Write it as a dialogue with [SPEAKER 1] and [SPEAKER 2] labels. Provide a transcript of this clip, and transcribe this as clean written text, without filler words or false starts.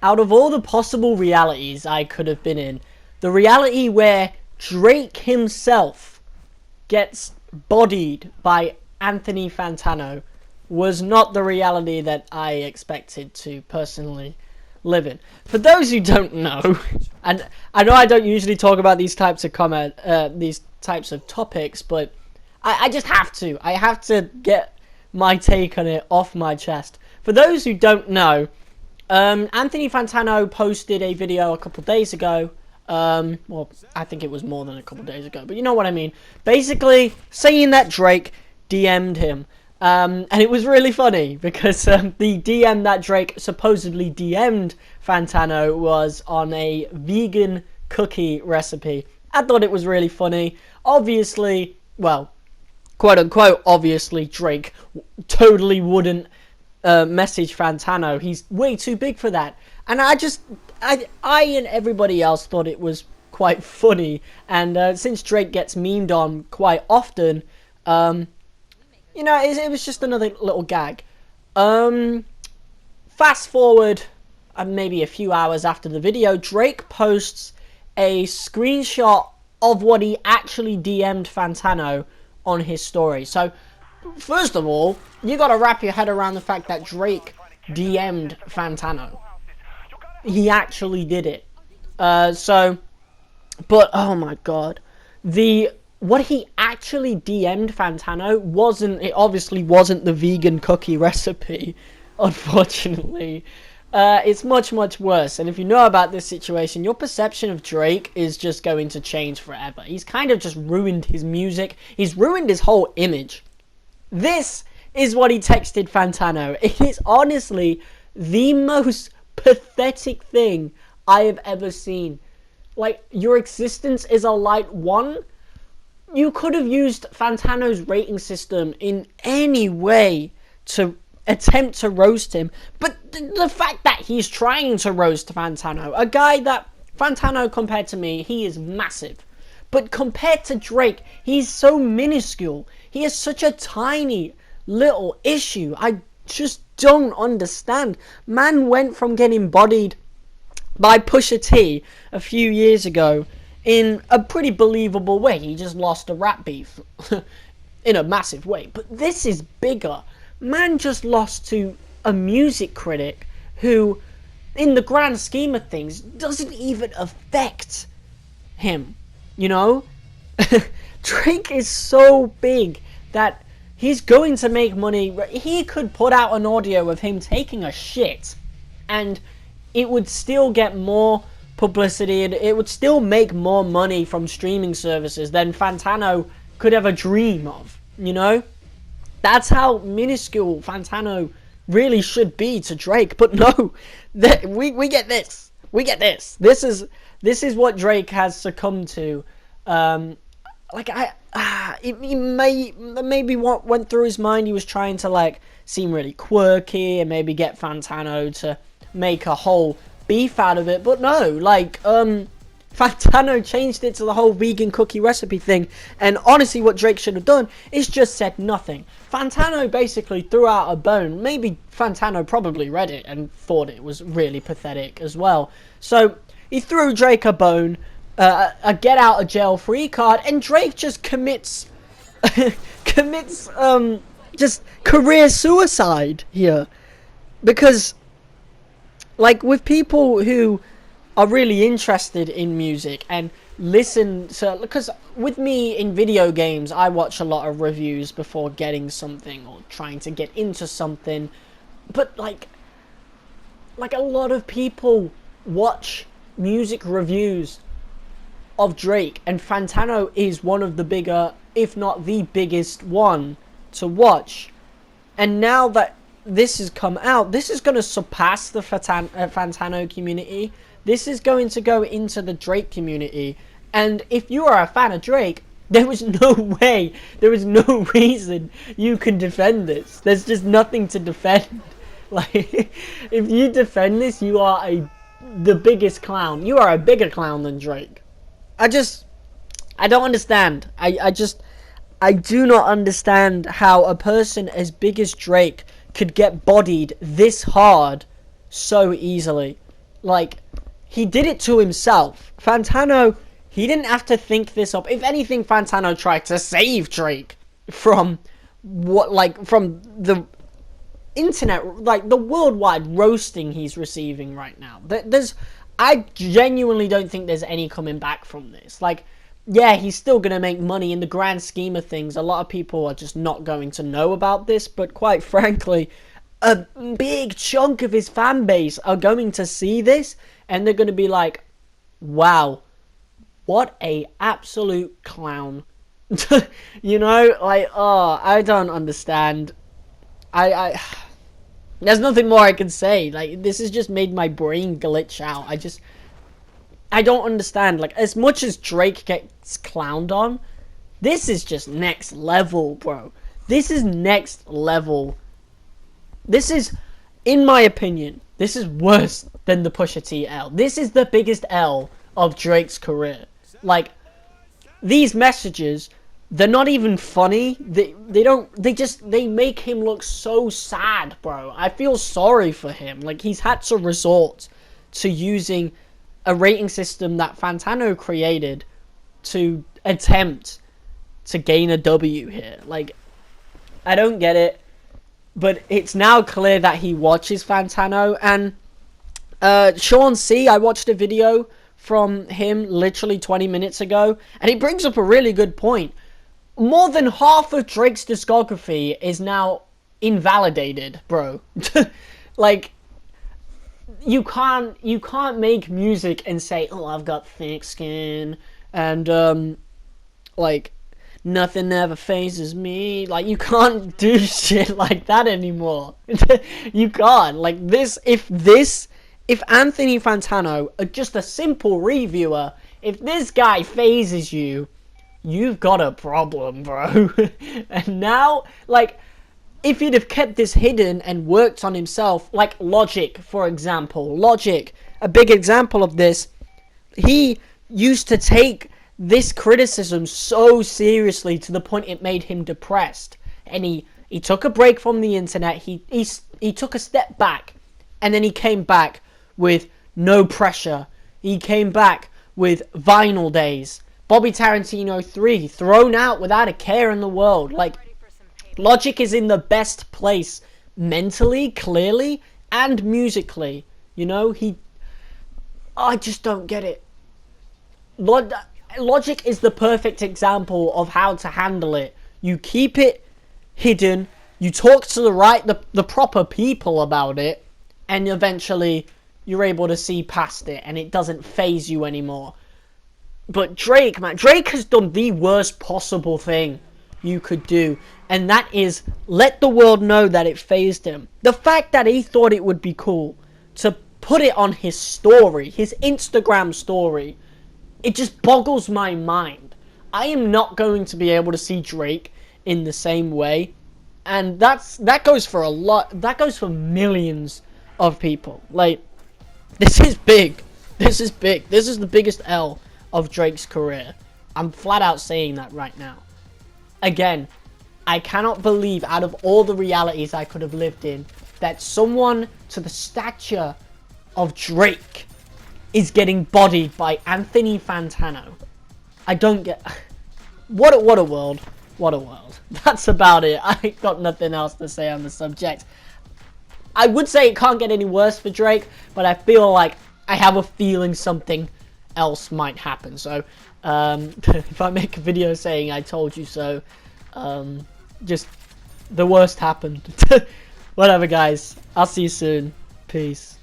[SPEAKER 1] out of all the possible realities I could have been in, the reality where Drake himself gets bodied by Anthony Fantano was not the reality that I expected to personally live in. For those who don't know, and I know I don't usually talk about these types of these types of topics, but I just have to. I have to get my take on it off my chest. For those who don't know, Anthony Fantano posted a video a couple days ago. Well, I think it was more than a couple days ago, but you know what I mean. Basically, saying that Drake DM'd him. And it was really funny because the DM that Drake supposedly DM'd Fantano was on a vegan cookie recipe. I thought it was really funny. Obviously, well, quote unquote, obviously Drake totally wouldn't message Fantano. He's way too big for that. And I and everybody else thought it was quite funny. And since Drake gets memed on quite often, you know, it was just another little gag. Fast forward, maybe a few hours after the video, Drake posts a screenshot of what he actually DM'd Fantano on his story. So, first of all, you gotta wrap your head around the fact that Drake DM'd Fantano. He actually did it. But oh my god, what he actually DM'd Fantano it obviously wasn't the vegan cookie recipe, unfortunately. It's much, much worse. And if you know about this situation, your perception of Drake is just going to change forever. He's kind of just ruined his music. He's ruined his whole image. This is what he texted Fantano. It is honestly the most pathetic thing I have ever seen. Like, your existence is a light one. You could have used Fantano's rating system in any way to attempt to roast him. But the fact that he's trying to roast Fantano, a guy that Fantano, compared to me, he is massive. But compared to Drake, he's so minuscule. He is such a tiny little issue. I just don't understand. Man went from getting bodied by Pusha T a few years ago in a pretty believable way. He just lost a rap beef in a massive way. But this is bigger. Man just lost to a music critic who, in the grand scheme of things, doesn't even affect him. You know? Drake is so big that he's going to make money. He could put out an audio of him taking a shit and it would still get more publicity, and it would still make more money from streaming services than Fantano could ever dream of, you know? That's how minuscule Fantano really should be to Drake. But no, we get this. We get this. This is what Drake has succumbed to. Maybe what went through his mind, he was trying to like seem really quirky and maybe get Fantano to make a whole beef out of it, but no, like, Fantano changed it to the whole vegan cookie recipe thing, and honestly what Drake should have done is just said nothing. Fantano basically threw out a bone. Maybe Fantano probably read it and thought it was really pathetic as well. So, he threw Drake a bone, a get out of jail free card, and Drake just commits just career suicide here. Because, like, with people who are really interested in music and listen to... Because with me in video games, I watch a lot of reviews before getting something or trying to get into something. But, like a lot of people watch music reviews of Drake, and Fantano is one of the bigger, if not the biggest one to watch. And now that this has come out, this is going to surpass the Fantano community. This is going to go into the Drake community. And if you are a fan of Drake, there was no way, there was no reason you could defend this. There's just nothing to defend. Like, if you defend this, you are the biggest clown. You are a bigger clown than Drake. I don't understand. I do not understand how a person as big as Drake could get bodied this hard so easily. Like, he did it to himself. Fantano, he didn't have to think this up. If anything, Fantano tried to save Drake from from the internet, like the worldwide roasting he's receiving right now. I genuinely don't think there's any coming back from this. Like, yeah, he's still going to make money in the grand scheme of things. A lot of people are just not going to know about this, but quite frankly, a big chunk of his fan base are going to see this, and they're going to be like, wow, what a absolute clown. You know, like, oh, I don't understand. There's nothing more I can say. Like, this has just made my brain glitch out. I don't understand. Like, as much as Drake gets clowned on, this is just next level, bro. This is next level. This is, in my opinion, this is worse than the Pusha T L. This is the biggest L of Drake's career. Like, these messages, they're not even funny. They make him look so sad, bro. I feel sorry for him. Like, he's had to resort to using a rating system that Fantano created to attempt to gain a W here. Like, I don't get it. But it's now clear that he watches Fantano. And Sean C, I watched a video from him literally 20 minutes ago, and he brings up a really good point. More than half of Drake's discography is now invalidated, bro. Like, you can't make music and say, oh, I've got thick skin, and like, nothing ever phases me. Like, you can't do shit like that anymore. You can't. Like, if Anthony Fantano, just a simple reviewer, if this guy phases you, you've got a problem, bro. And now, like, if he'd have kept this hidden and worked on himself, like Logic, for example. Logic, a big example of this. He used to take this criticism so seriously to the point it made him depressed. And he took a break from the internet. He took a step back. And then he came back with No Pressure. He came back with Vinyl Days. Bobby Tarantino 3, Thrown Out Without a Care in the World. Like, Logic is in the best place mentally, clearly, and musically. You know, I just don't get it. Logic is the perfect example of how to handle it. You keep it hidden, you talk to the proper people about it, and eventually you're able to see past it, and it doesn't faze you anymore. But Drake, man, Drake has done the worst possible thing you could do, and that is let the world know that it fazed him. The fact that he thought it would be cool to put it on his story, his Instagram story, it just boggles my mind. I am not going to be able to see Drake in the same way, and that goes for a lot. That goes for millions of people. Like, this is big. This is big. This is the biggest L of Drake's career. I'm flat out saying that right now. Again, I cannot believe, out of all the realities I could have lived in, that someone to the stature of Drake is getting bodied by Anthony Fantano. I don't get... What a world. What a world. That's about it. I got nothing else to say on the subject. I would say it can't get any worse for Drake, but I feel like I have a feeling something else might happen. So, if I make a video saying I told you so, just the worst happened. Whatever, guys. I'll see you soon. Peace.